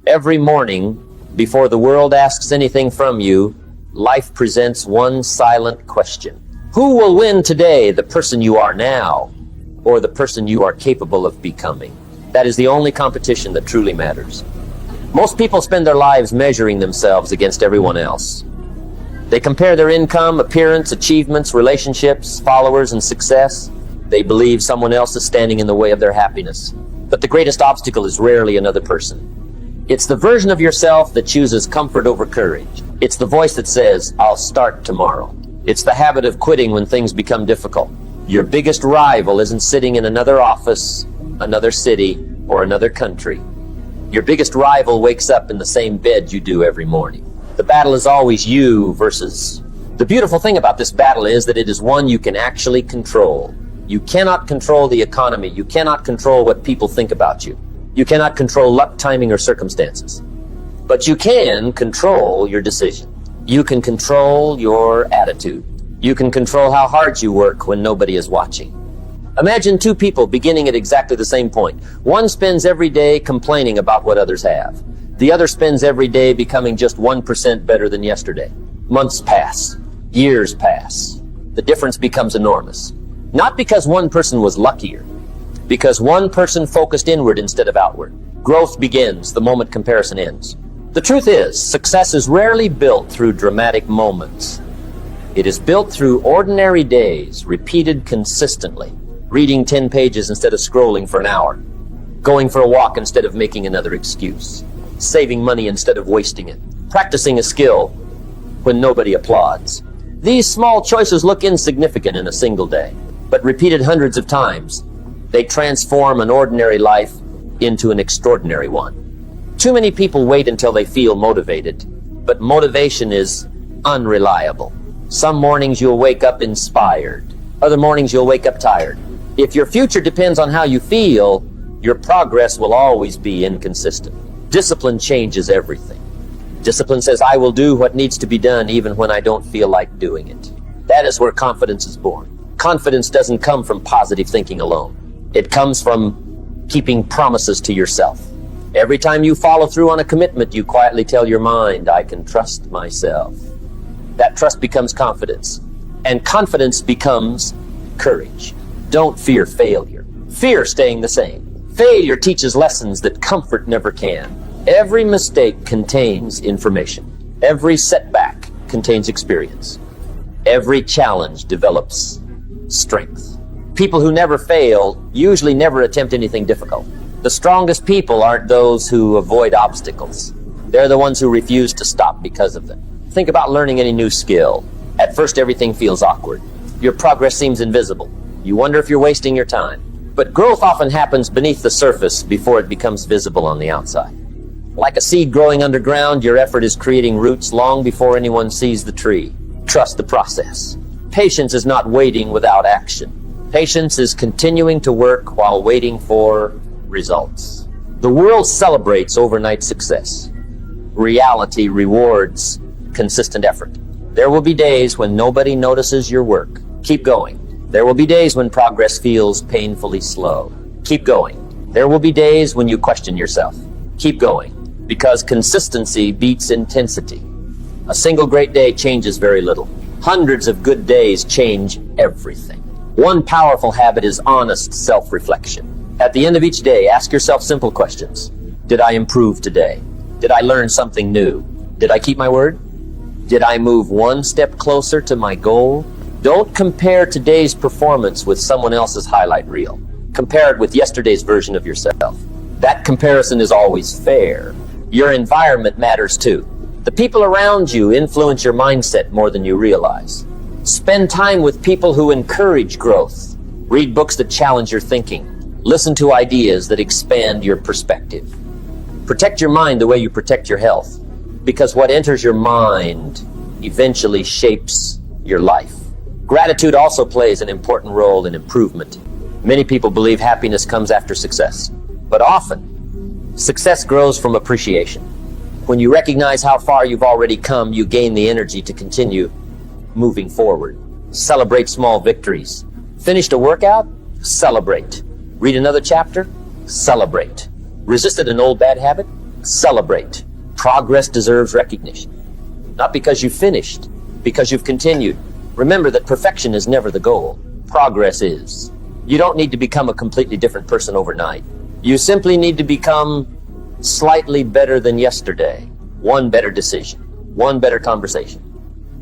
Every morning, before the world asks anything from you, life presents one silent question. Who will win today, the person you are now, or the person you are capable of becoming? That is the only competition that truly matters. Most people spend their lives measuring themselves against everyone else. They compare their income, appearance, achievements, relationships, followers, and success. They believe someone else is standing in the way of their happiness. But the greatest obstacle is rarely another person. It's the version of yourself that chooses comfort over courage. It's the voice that says, I'll start tomorrow. It's the habit of quitting when things become difficult. Your biggest rival isn't sitting in another office, another city, or another country. Your biggest rival wakes up in the same bed you do every morning. The battle is always you versus. The beautiful thing about this battle is that it is one you can actually control. You cannot control the economy. You cannot control what people think about you. You cannot control luck, timing, or circumstances. But you can control your decision. You can control your attitude. You can control how hard you work when nobody is watching. Imagine two people beginning at exactly the same point. One spends every day complaining about what others have. The other spends every day becoming just 1% better than yesterday. Months pass. Years pass. The difference becomes enormous. Not because one person was luckier, because one person focused inward instead of outward. Growth begins the moment comparison ends. The truth is, success is rarely built through dramatic moments. It is built through ordinary days, repeated consistently. Reading 10 pages instead of scrolling for an hour. Going for a walk instead of making another excuse. Saving money instead of wasting it. Practicing a skill when nobody applauds. These small choices look insignificant in a single day, but repeated hundreds of times, they transform an ordinary life into an extraordinary one. Too many people wait until they feel motivated, but motivation is unreliable. Some mornings you'll wake up inspired. Other mornings you'll wake up tired. If your future depends on how you feel, your progress will always be inconsistent. Discipline changes everything. Discipline says, I will do what needs to be done even when I don't feel like doing it. That is where confidence is born. Confidence doesn't come from positive thinking alone. It comes from keeping promises to yourself. Every time you follow through on a commitment, you quietly tell your mind, I can trust myself. That trust becomes confidence, and confidence becomes courage. Don't fear failure. Fear staying the same. Failure teaches lessons that comfort never can. Every mistake contains information. Every setback contains experience. Every challenge develops strength. People who never fail usually never attempt anything difficult. The strongest people aren't those who avoid obstacles. They're the ones who refuse to stop because of them. Think about learning any new skill. At first, everything feels awkward. Your progress seems invisible. You wonder if you're wasting your time. But growth often happens beneath the surface before it becomes visible on the outside. Like a seed growing underground, your effort is creating roots long before anyone sees the tree. Trust the process. Patience is not waiting without action. Patience is continuing to work while waiting for results. The world celebrates overnight success. Reality rewards consistent effort. There will be days when nobody notices your work. Keep going. There will be days when progress feels painfully slow. Keep going. There will be days when you question yourself. Keep going, because consistency beats intensity. A single great day changes very little. Hundreds of good days change everything. One powerful habit is honest self-reflection. At the end of each day, ask yourself simple questions. Did I improve today? Did I learn something new? Did I keep my word? Did I move one step closer to my goal? Don't compare today's performance with someone else's highlight reel. Compare it with yesterday's version of yourself. That comparison is always fair. Your environment matters too. The people around you influence your mindset more than you realize. Spend time with people who encourage growth. Read books that challenge your thinking. Listen to ideas that expand your perspective. Protect your mind the way you protect your health, because what enters your mind eventually shapes your life. Gratitude also plays an important role in improvement. Many people believe happiness comes after success, but often, success grows from appreciation. When you recognize how far you've already come, you gain the energy to continue moving forward. Celebrate small victories. Finished a workout? Celebrate. Read another chapter? Celebrate. Resisted an old bad habit? Celebrate. Progress deserves recognition. Not because you finished, because you've continued. Remember that perfection is never the goal. Progress is. You don't need to become a completely different person overnight. You simply need to become slightly better than yesterday. One better decision, one better conversation,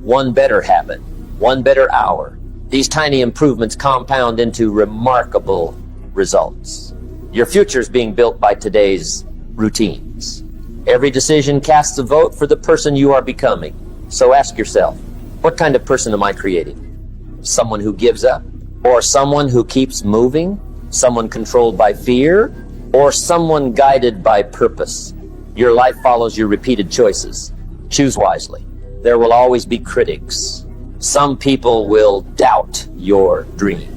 one better habit, one better hour. These tiny improvements compound into remarkable results. Your future is being built by today's routines. Every decision casts a vote for the person you are becoming. So ask yourself, what kind of person am I creating? Someone who gives up? Or someone who keeps moving? Someone controlled by fear? Or someone guided by purpose? Your life follows your repeated choices. Choose wisely. There will always be critics. Some people will doubt your dream.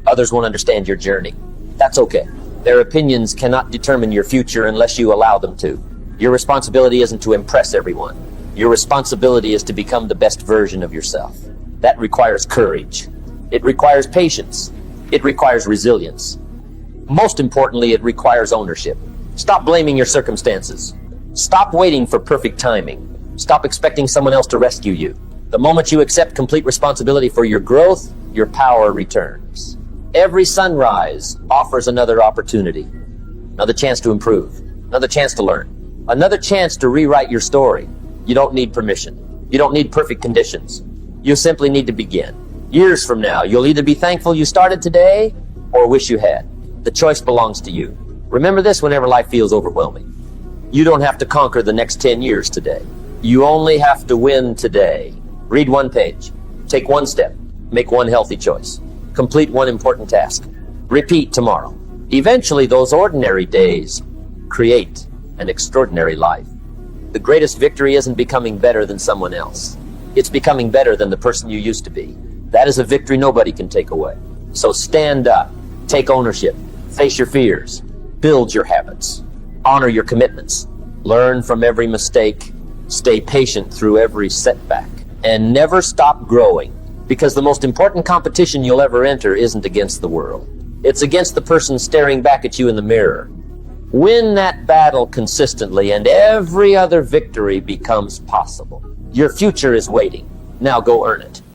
Others won't understand your journey. That's okay. Their opinions cannot determine your future unless you allow them to. Your responsibility isn't to impress everyone. Your responsibility is to become the best version of yourself. That requires courage. It requires patience. It requires resilience. Most importantly, it requires ownership. Stop blaming your circumstances. Stop waiting for perfect timing. Stop expecting someone else to rescue you. The moment you accept complete responsibility for your growth, your power returns. Every sunrise offers another opportunity, another chance to improve, another chance to learn, another chance to rewrite your story. You don't need permission. You don't need perfect conditions. You simply need to begin. Years from now, you'll either be thankful you started today or wish you had. The choice belongs to you. Remember this whenever life feels overwhelming. You don't have to conquer the next 10 years today. You only have to win today. Read one page. Take one step. Make one healthy choice. Complete one important task. Repeat tomorrow. Eventually, those ordinary days create an extraordinary life. The greatest victory isn't becoming better than someone else. It's becoming better than the person you used to be. That is a victory nobody can take away. So stand up. Take ownership. Face your fears. Build your habits. Honor your commitments. Learn from every mistake. Stay patient through every setback. And never stop growing. Because the most important competition you'll ever enter isn't against the world. It's against the person staring back at you in the mirror. Win that battle consistently and every other victory becomes possible. Your future is waiting. Now go earn it.